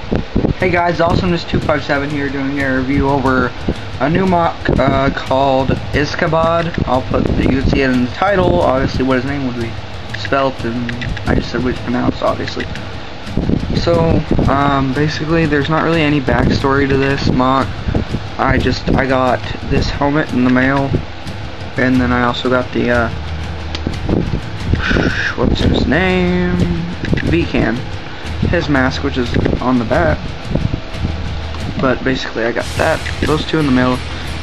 Hey guys, Awesomeness257 here doing a review over a new mock called Izkabod. You can see it in the title, obviously what his name would be spelt, and I just said what it's pronounced, obviously. So, basically there's not really any backstory to this mock. I got this helmet in the mail, and then I also got the, what's his name? V-Can. His mask, which is on the back. But basically I got those two in the mail.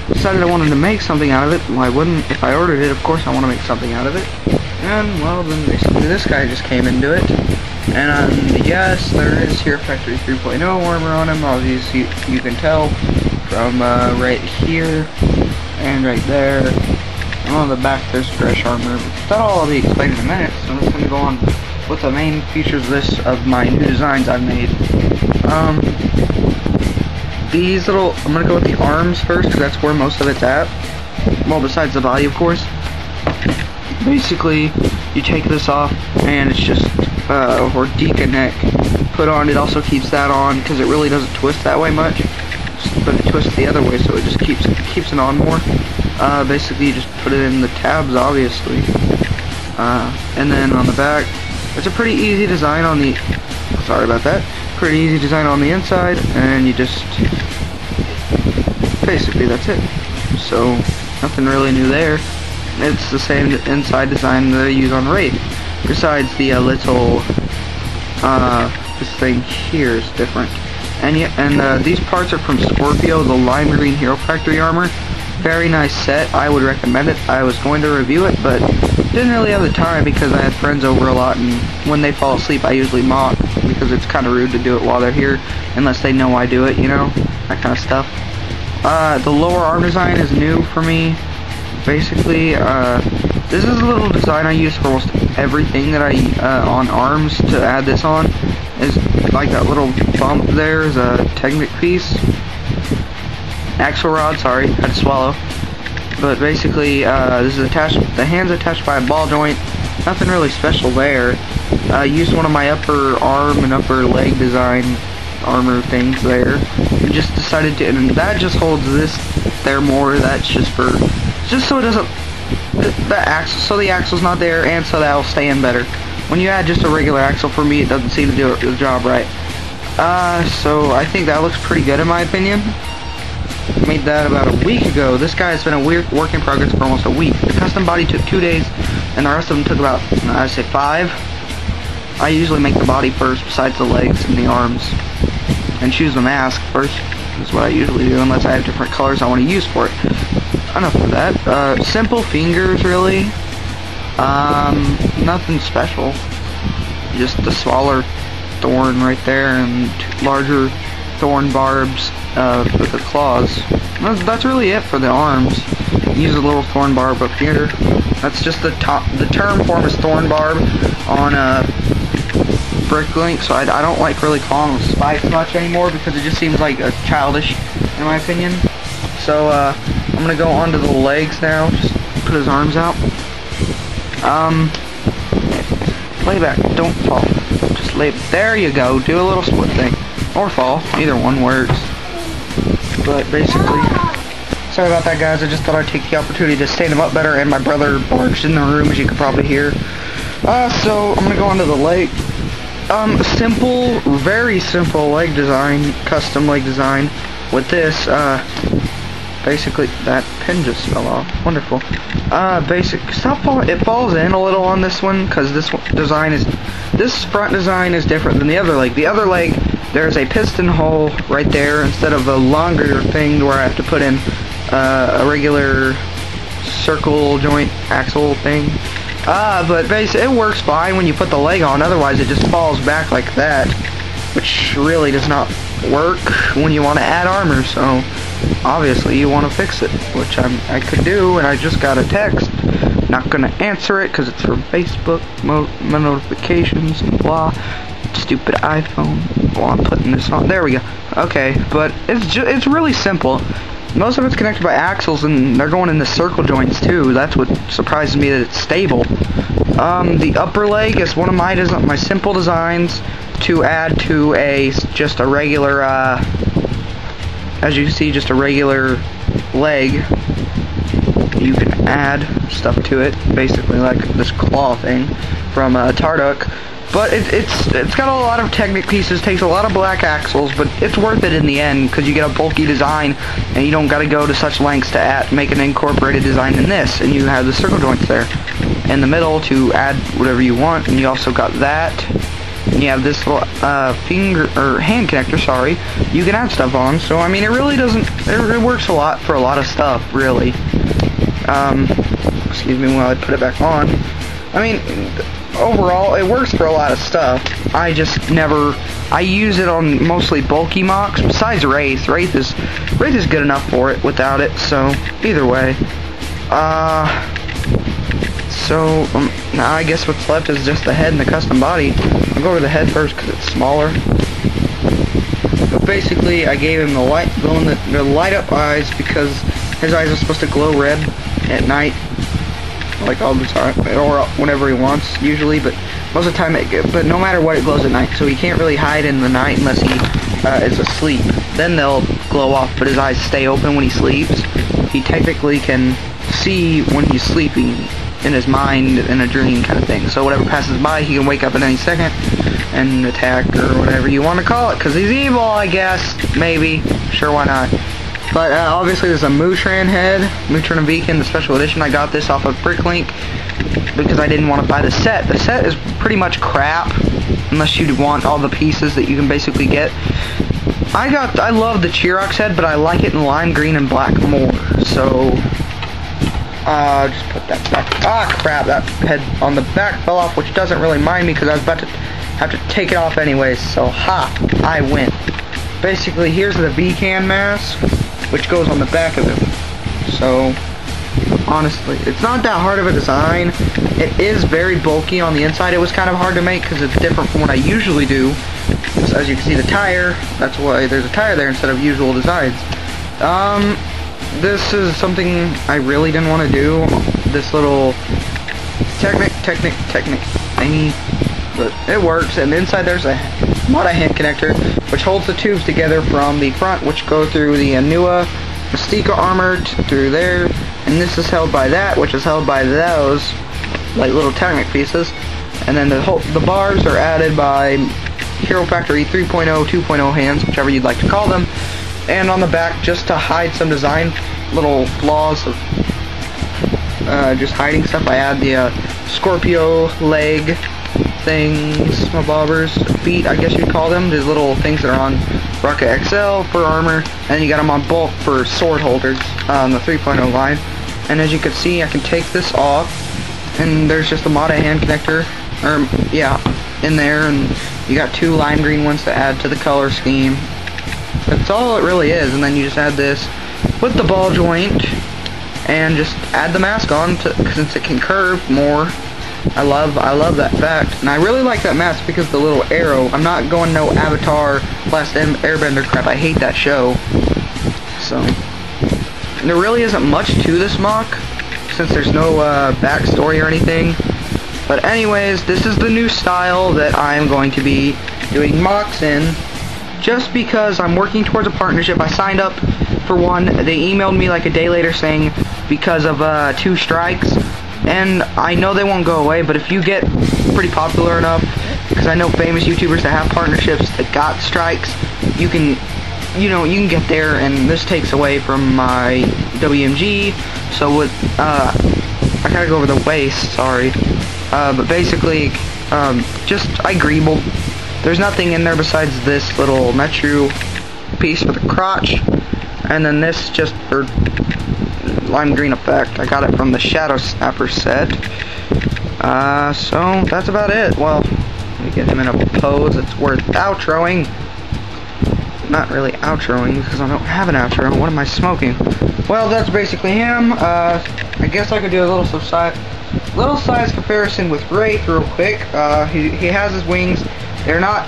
Decided I wanted to make something out of it. Why wouldn't? If I ordered it, of course I want to make something out of it. And well, then basically this guy just came into it. And yes, there is here Factory 3.0 armor on him. Obviously you can tell from right here and right there. And on the back there's fresh armor. That all I'll be explaining in a minute. So I'm just gonna go on with the main features list of my new designs I've made. These little, I'm gonna go with the arms first because that's where most of it's at. Well, besides the body, of course. Basically, you take this off and it's just Hordika neck put on. It also keeps that on because it really doesn't twist that way much, but it twists the other way, so it just keeps it on more. Basically, you just put it in the tabs, obviously, and then on the back, it's a pretty easy design on the. Sorry about that. Pretty easy design on the inside, and you just basically that's it. So nothing really new there. It's the same inside design that I use on Raid. Besides the little this thing here is different. And these parts are from Scorpio, the lime green Hero Factory armor. Very nice set. I would recommend it. I was going to review it, but didn't really have the time because I had friends over a lot, and when they fall asleep I usually mock because it's kind of rude to do it while they're here unless they know I do it, you know, that kind of stuff. The lower arm design is new for me. Basically, this is a little design I use for almost everything that I on arms to add this on. Is like that little bump there is a Technic piece. Axle rod, sorry, had to swallow. But basically, this is attached. The hand's attached by a ball joint. Nothing really special there. Used one of my upper arm and upper leg design armor things there. And just decided to, and that just holds this there more. That's just so it doesn't. The axle, so the axle's not there, and so that'll stay in better. When you add just a regular axle, for me, it doesn't seem to do the job right. So I think that looks pretty good in my opinion. Made that about a week ago. This guy has been a weird work in progress for almost a week. The custom body took 2 days, and the rest of them took about, I'd say 5. I usually make the body first, besides the legs and the arms, and choose the mask first. That's what I usually do, unless I have different colors I want to use for it. Enough of that. Simple fingers, really. Nothing special. Just the smaller thorn right there, and larger thorn barbs with the claws. That's really it for the arms. Use a little thorn barb up here. That's just the top. The term form is thorn barb on Bricklink, so I don't like really calling them spikes much anymore because it just seems like childish in my opinion. So I'm gonna go on to the legs now. Just put his arms out. Lay back, don't fall. Just lay. There you go. Do a little split thing, or fall. Either one works. But basically, sorry about that, guys. I just thought I'd take the opportunity to stand him up better, and my brother barged in the room, as you could probably hear. So I'm gonna go on to the leg. Simple, very simple leg design, custom leg design. With this, basically, that pin just fell off. Wonderful. It falls in a little on this one because this front design is different than the other leg. The other leg, there's a piston hole right there instead of a longer thing where I have to put in a regular circle joint axle thing. But basically, it works fine when you put the leg on. Otherwise, it just falls back like that, which really does not work when you want to add armor. So obviously you want to fix it, which I could do, and I just got a text. Not gonna answer it because it's from Facebook notifications and blah. Stupid iPhone. Well, I'm putting this on. There we go. Okay, but it's really simple. Most of it's connected by axles, and they're going in the circle joints too. That's what surprises me, that it's stable. The upper leg is one of my simple designs to add to just a regular, as you can see, just a regular leg. You can add stuff to it, basically like this claw thing from Tarduck. But it's got a lot of Technic pieces, takes a lot of black axles, but it's worth it in the end because you get a bulky design and you don't got to go to such lengths to make an incorporated design in this. And you have the circle joints there in the middle to add whatever you want, and you also got that. And you have this little finger or hand connector, sorry, you can add stuff on. So I mean, it really doesn't. It works a lot for a lot of stuff, really. Excuse me while I put it back on. I mean, overall, it works for a lot of stuff. I just never. I use it on mostly bulky mocks. Besides Wraith, Wraith is good enough for it without it. So either way, now I guess what's left is just the head and the custom body. I'll go over the head first because it's smaller. But basically, I gave him the light up eyes because his eyes are supposed to glow red at night, like all the time, or whenever he wants, usually. But most of the time, but no matter what, it glows at night. So he can't really hide in the night unless he is asleep. Then they'll glow off, but his eyes stay open when he sleeps. He technically can see when he's sleeping in his mind in a dream kind of thing. So whatever passes by, he can wake up at any second and attack or whatever you want to call it. Because he's evil, I guess. Maybe. Sure, why not? But obviously there's a Mutran head, Mutran Beacon, the special edition. I got this off of Bricklink because I didn't want to buy the set. The set is pretty much crap unless you want all the pieces that you can basically get. I love the Chirox head, but I like it in lime green and black more. So just put that back. Ah, crap, that head on the back fell off, which doesn't really mind me because I was about to have to take it off anyways. So I win. Basically, here's the V-Can mask, which goes on the back of him. So honestly, it's not that hard of a design. It is very bulky on the inside. It was kind of hard to make because it's different from what I usually do. So as you can see, the tire, that's why there's a tire there instead of usual designs. This is something I really didn't want to do. This little Technic thingy, but it works. And inside there's a hand connector, which holds the tubes together from the front, which go through the Anua Mystica armor through there, and this is held by that, which is held by those like little Technic pieces. And then the bars are added by Hero Factory 3.0, 2.0 hands, whichever you'd like to call them. And on the back, just to hide some design little flaws of just hiding stuff, I add the Scorpio leg things, my bobbers, feet, I guess you'd call them, these little things that are on Rocket XL for armor, and you got them on bulk for sword holders on the 3.0 line. And as you can see, I can take this off, and there's just a Mata hand connector, in there, and you got two lime green ones to add to the color scheme. That's all it really is. And then you just add this with the ball joint and just add the mask on since it can curve more. I love that fact, and I really like that mask because the little arrow. I'm not going no Avatar Last Airbender crap. I hate that show. So there really isn't much to this mock since there's no backstory or anything. But anyways, this is the new style that I'm going to be doing mocks in. Just because I'm working towards a partnership. I signed up for one. They emailed me like a day later saying because of 2 strikes. And I know they won't go away, but if you get pretty popular enough, because I know famous YouTubers that have partnerships that got strikes, you can get there, and this takes away from my WMG. So with I gotta go over the waist, sorry. But basically, I greeble. There's nothing in there besides this little Metru piece for the crotch, and then this just for lime green effect. I got it from the Shadow Snapper set. So that's about it. Well, let me get him in a pose that's worth outroing. Not really outroing because I don't have an outro. What am I smoking? Well, that's basically him. I guess I could do a little size comparison with Wraith real quick. He has his wings. They're not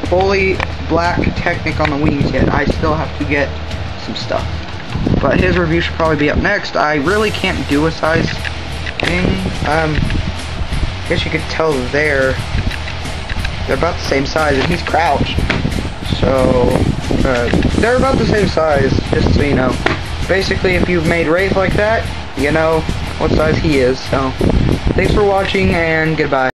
fully black Technic on the wings yet. I still have to get some stuff. But his review should probably be up next. I really can't do a size thing. guess you could tell they're about the same size, and he's crouched. So, they're about the same size, just so you know. Basically, if you've made Wraith like that, you know what size he is. So, thanks for watching, and goodbye.